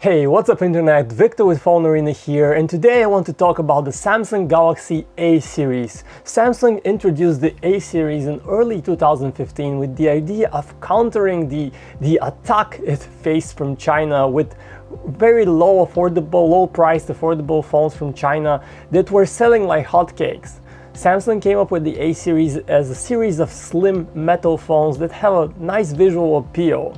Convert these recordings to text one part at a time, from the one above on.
Hey, what's up internet? Victor with PhoneArena here, and today I want to talk about the Samsung Galaxy A series. Samsung introduced the A series in early 2015 with the idea of countering the attack it faced from China with very low priced affordable phones from China that were selling like hotcakes. Samsung came up with the A series as a series of slim metal phones that have a nice visual appeal.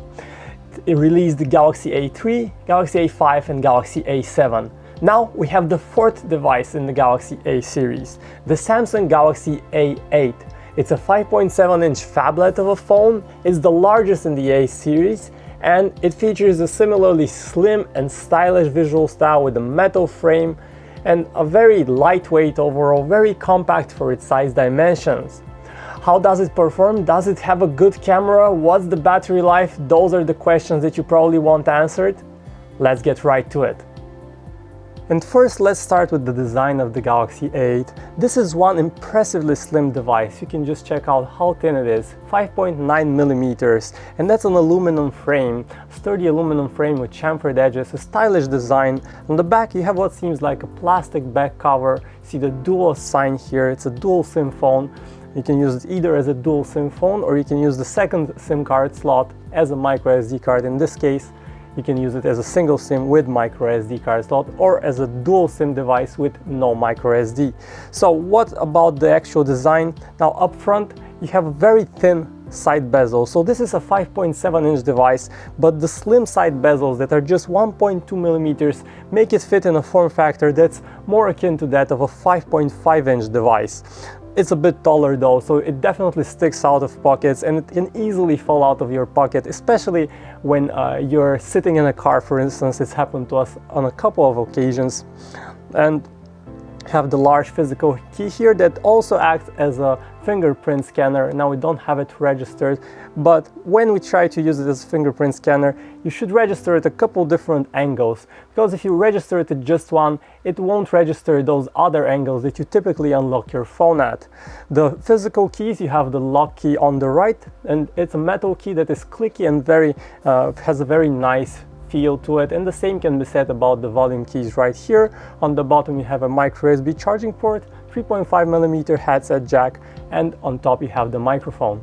It released the Galaxy A3, Galaxy A5 and Galaxy A7. Now we have the fourth device in the Galaxy A series, the Samsung Galaxy A8. It's a 5.7-inch phablet of a phone, it's the largest in the A series, and it features a similarly slim and stylish visual style with a metal frame and a very lightweight overall, very compact for its size dimensions. How does it perform? Does it have a good camera? What's the battery life? Those are the questions that you probably want answered. Let's get right to it. And first, let's start with the design of the Galaxy A8. This is one impressively slim device. You can just check out how thin it is, 5.9 millimeters, and that's an aluminum frame, sturdy aluminum frame with chamfered edges, a stylish design. On the back, you have what seems like a plastic back cover. See the dual sign here. It's a dual SIM phone. You can use it either as a dual SIM phone or you can use the second SIM card slot as a micro SD card. In this case, you can use it as a single SIM with micro SD card slot or as a dual SIM device with no micro SD. So what about the actual design? Now up front, you have a very thin side bezel. So this is a 5.7-inch device, but the slim side bezels that are just 1.2 millimeters make it fit in a form factor that's more akin to that of a 5.5-inch device. It's a bit taller though, so it definitely sticks out of pockets and it can easily fall out of your pocket, especially when you're sitting in a car, for instance. It's happened to us on a couple of occasions. And have the large physical key here that also acts as a fingerprint scanner. Now we don't have it registered, but when we try to use it as a fingerprint scanner, you should register it a couple different angles, because if you register it at just one, it won't register those other angles that you typically unlock your phone at. The physical keys, you have the lock key on the right, and it's a metal key that is clicky and has a very nice feel to it, and the same can be said about the volume keys right here. On the bottom you have a micro USB charging port, 3.5mm headset jack, and on top you have the microphone.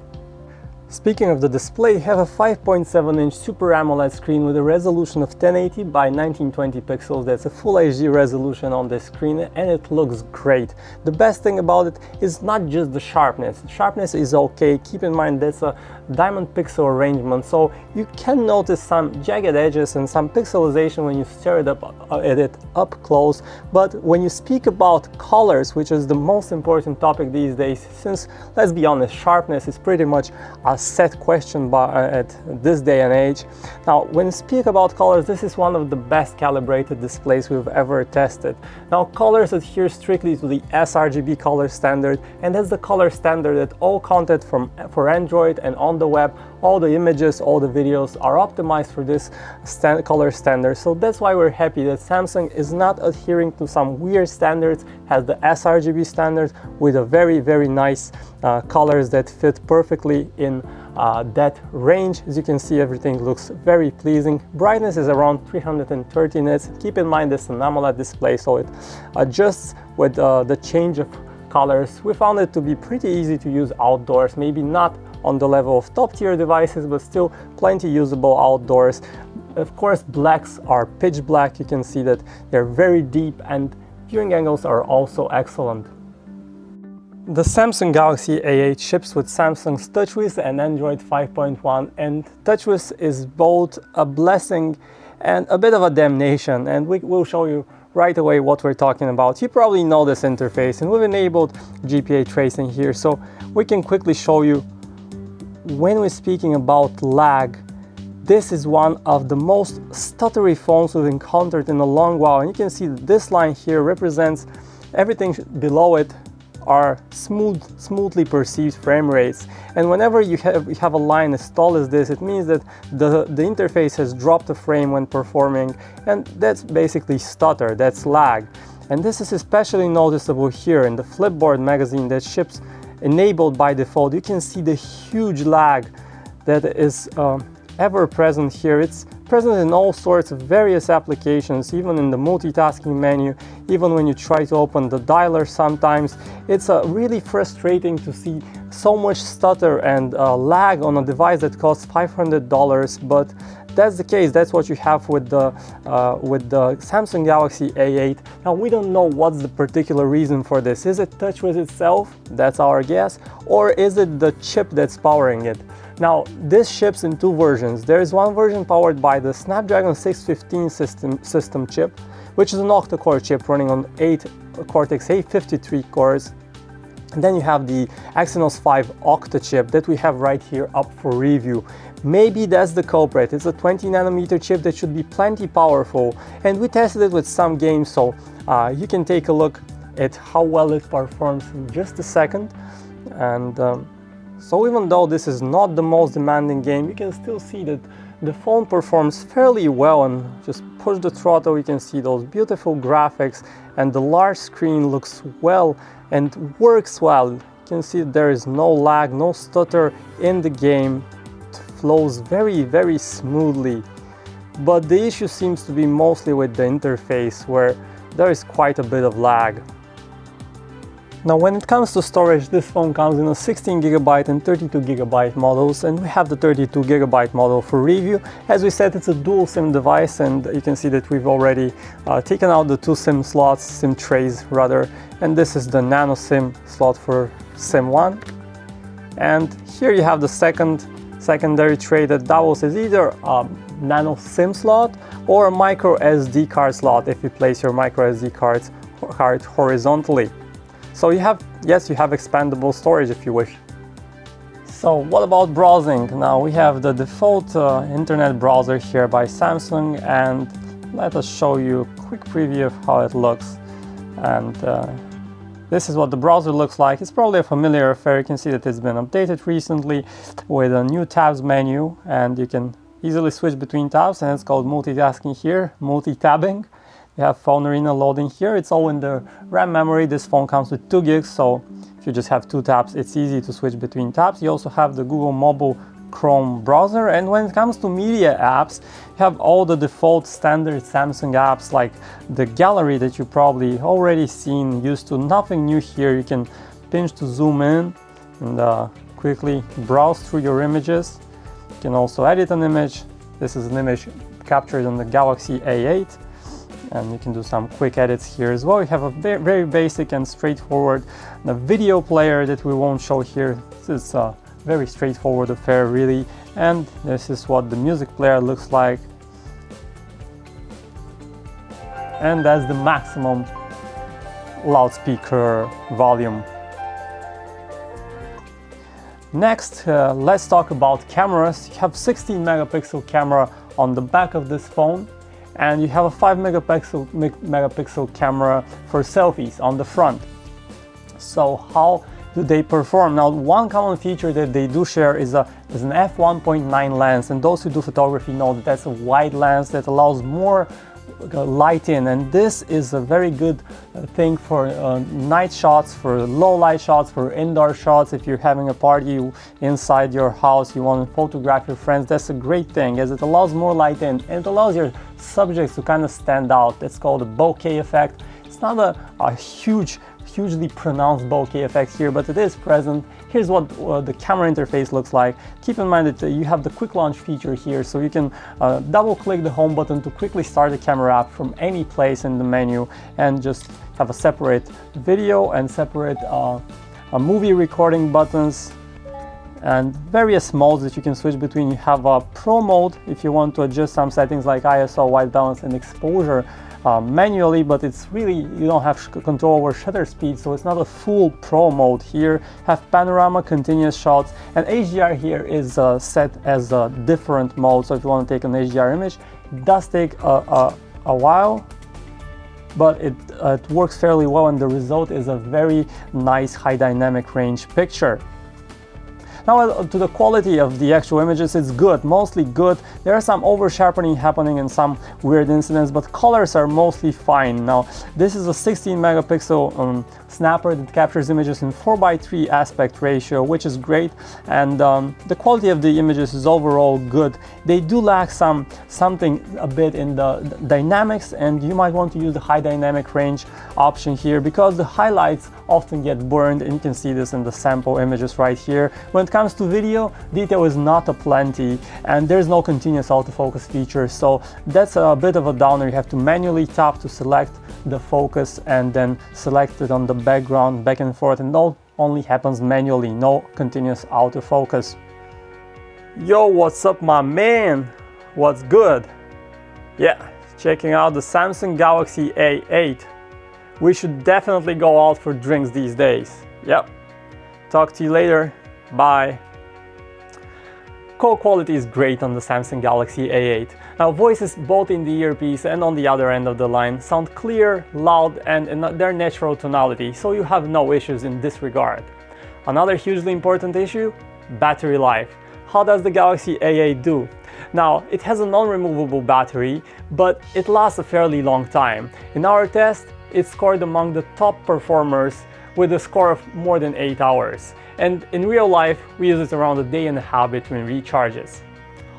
Speaking of the display, you have a 5.7-inch Super AMOLED screen with a resolution of 1080 by 1920 pixels. That's a full HD resolution on the screen and it looks great. The best thing about it is not just the sharpness. The sharpness is okay. Keep in mind that's a diamond pixel arrangement, so you can notice some jagged edges and some pixelization when you stare at it up close. But when you speak about colors, which is the most important topic these days, since let's be honest, sharpness is pretty much a set question at this day and age. Now, when you speak about colors, this is one of the best calibrated displays we've ever tested. Now, colors adhere strictly to the sRGB color standard, and that's the color standard that all content for Android and on the web, all the images, all the videos are optimized for this color standard. So that's why we're happy that Samsung is not adhering to some weird standards, has the sRGB standard with a very, very nice colors that fit perfectly in that range. As you can see, everything looks very pleasing. Brightness is around 330 nits. Keep in mind this is an AMOLED display, so it adjusts with the change of colors. We found it to be pretty easy to use outdoors, maybe not on the level of top-tier devices, but still plenty usable outdoors. Of course, blacks are pitch black. You can see that they're very deep and viewing angles are also excellent. The Samsung Galaxy A8 ships with Samsung's TouchWiz and Android 5.1, and TouchWiz is both a blessing and a bit of a damnation, and we will show you right away what we're talking about. You probably know this interface, and we've enabled GPA tracing here, so we can quickly show you. When we're speaking about lag, this is one of the most stuttery phones we've encountered in a long while, and you can see that this line here represents everything below it are smoothly perceived frame rates, and whenever you have a line as tall as this, it means that the interface has dropped a frame when performing, and that's basically stutter, that's lag. And this is especially noticeable here in the Flipboard magazine that ships enabled by default. You can see the huge lag that is ever present here. It's present in all sorts of various applications, even in the multitasking menu, even when you try to open the dialer sometimes. It's really frustrating to see so much stutter and lag on a device that costs $500, but that's the case. That's what you have with the Samsung Galaxy A8. Now, we don't know what's the particular reason for this. Is it TouchWiz itself? That's our guess. Or is it the chip that's powering it? Now, this ships in two versions. There is one version powered by the Snapdragon 615 system chip, which is an octa-core chip running on 8 Cortex A53 cores. And then you have the Exynos 5 Octa chip that we have right here up for review. Maybe that's the culprit. It's a 20nm chip that should be plenty powerful, and we tested it with some games, so you can take a look at how well it performs in just a second. And so even though this is not the most demanding game, you can still see that the phone performs fairly well, and just push the throttle, you can see those beautiful graphics, and the large screen looks well and works well. You can see there is no lag, no stutter in the game. It flows very, very smoothly. But the issue seems to be mostly with the interface, where there is quite a bit of lag. Now, when it comes to storage, this phone comes in a 16GB and 32GB models, and we have the 32GB model for review. As we said, it's a dual SIM device, and you can see that we've already taken out the two SIM slots, SIM trays rather, and this is the nano SIM slot for SIM 1. And here you have the secondary tray that doubles as either a nano SIM slot or a micro SD card slot if you place your micro SD card horizontally. So you have, yes, you have expandable storage if you wish. So what about browsing? Now we have the default internet browser here by Samsung, and let us show you a quick preview of how it looks. And this is what the browser looks like. It's probably a familiar affair. You can see that it's been updated recently with a new tabs menu, and you can easily switch between tabs, and it's called multitasking here, multi-tabbing. You have PhoneArena loading here. It's all in the RAM memory. This phone comes with 2 gigs, so if you just have 2 tabs, it's easy to switch between tabs. You also have the Google Mobile Chrome browser, and when it comes to media apps, you have all the default standard Samsung apps like the gallery that you probably already seen, used to. Nothing new here. You can pinch to zoom in and quickly browse through your images. You can also edit an image. This is an image captured on the Galaxy A8. And you can do some quick edits here as well. You have a very basic and straightforward video player that we won't show here. This is a very straightforward affair, really. And this is what the music player looks like. And that's the maximum loudspeaker volume. Next, let's talk about cameras. You have 16 megapixel camera on the back of this phone, and you have a 5 megapixel camera for selfies on the front. So how do they perform? Now, one common feature that they do share is an f1.9 lens, and those who do photography know that that's a wide lens that allows more light in, and this is a very good thing for night shots, for low light shots, for indoor shots. If you're having a party inside your house, you want to photograph your friends, that's a great thing, as it allows more light in and it allows your subjects to kind of stand out. It's called a bokeh effect. It's not a hugely pronounced bokeh effect here, but it is present. Here's what the camera interface looks like. Keep in mind that you have the quick launch feature here, so you can double click the home button to quickly start the camera app from any place in the menu, and just have a separate video and separate movie recording buttons, and various modes that you can switch between. You have a pro mode if you want to adjust some settings like ISO, white balance, and exposure manually, but it's really, you don't have control over shutter speed, so it's not a full pro mode here. Have panorama, continuous shots, and HDR here is set as a different mode, so if you want to take an HDR image, it does take a while, but it works fairly well, and the result is a very nice high dynamic range picture. Now to the quality of the actual images, it's good, mostly good. There are some over sharpening happening in some weird incidents, but colors are mostly fine. Now this is a 16 megapixel snapper that captures images in 4:3 aspect ratio, which is great, and the quality of the images is overall good. They do lack something a bit in the dynamics, and you might want to use the high dynamic range option here because the highlights often get burned, and you can see this in the sample images right here. When it comes to video, detail is not aplenty, and there's no continuous autofocus feature, so that's a bit of a downer. You have to manually tap to select the focus and then select it on the background back and forth, and that only happens manually, no continuous autofocus. Yo, what's up my man? What's good? Yeah, checking out the Samsung Galaxy A8. We should definitely go out for drinks these days. Yep. Talk to you later. Bye. Call quality is great on the Samsung Galaxy A8. Now voices both in the earpiece and on the other end of the line sound clear, loud, and in their natural tonality, so you have no issues in this regard. Another hugely important issue, battery life. How does the Galaxy A8 do? Now, it has a non-removable battery, but it lasts a fairly long time. In our test, it scored among the top performers with a score of more than 8 hours. And in real life, we use it around a day and a half between recharges.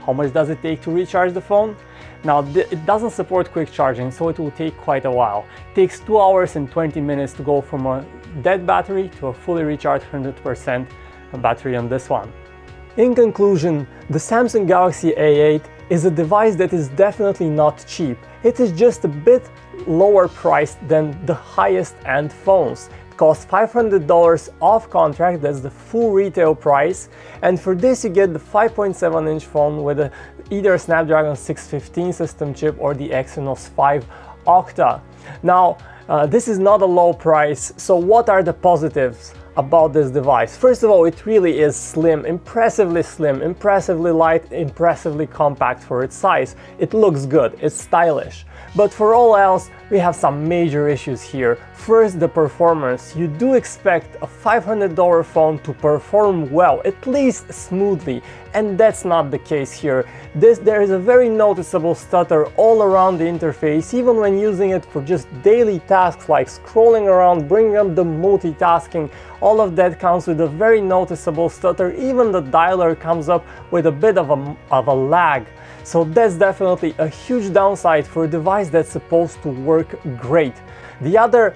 How much does it take to recharge the phone? Now, it doesn't support quick charging, so it will take quite a while. It takes 2 hours and 20 minutes to go from a dead battery to a fully recharged 100% battery on this one. In conclusion, the Samsung Galaxy A8 is a device that is definitely not cheap. It is just a bit lower priced than the highest end phones. It costs $500 off contract, that's the full retail price, and for this you get the 5.7-inch phone with either a Snapdragon 615 system chip or the Exynos 5 Octa. Now, this is not a low price, so what are the positives about this device? First of all, it really is slim, impressively light, impressively compact for its size. It looks good, it's stylish. But for all else, we have some major issues here. First, the performance. You do expect a $500 phone to perform well, at least smoothly, and that's not the case here. There is a very noticeable stutter all around the interface, even when using it for just daily tasks like scrolling around, bringing up the multitasking. All of that comes with a very noticeable stutter. Even the dialer comes up with a bit of a lag. So that's definitely a huge downside for a device that's supposed to work great. The other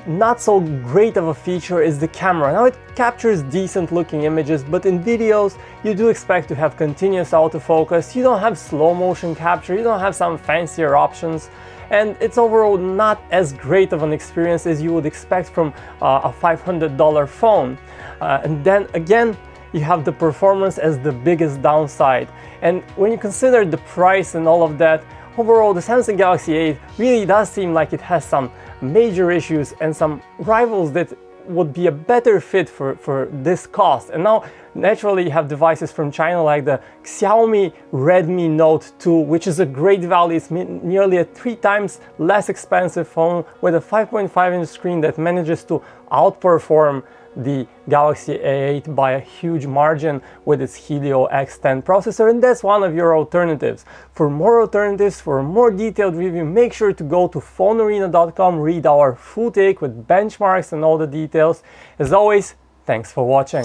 not so great of a feature is the camera. Now it captures decent looking images, but in videos you do expect to have continuous autofocus. You don't have slow motion capture, you don't have some fancier options, and it's overall not as great of an experience as you would expect from a $500 phone. And then again, you have the performance as the biggest downside. And when you consider the price and all of that, overall the Samsung Galaxy 8 really does seem like it has some major issues and some rivals that would be a better fit for this cost. And now naturally you have devices from China like the Xiaomi Redmi Note 2, which is a great value. It's nearly a 3 times less expensive phone with a 5.5-inch screen that manages to outperform the Galaxy A8 by a huge margin with its Helio X10 processor, and that's one of your alternatives. For more alternatives, for a more detailed review, make sure to go to PhoneArena.com, read our full take with benchmarks and all the details. As always, thanks for watching.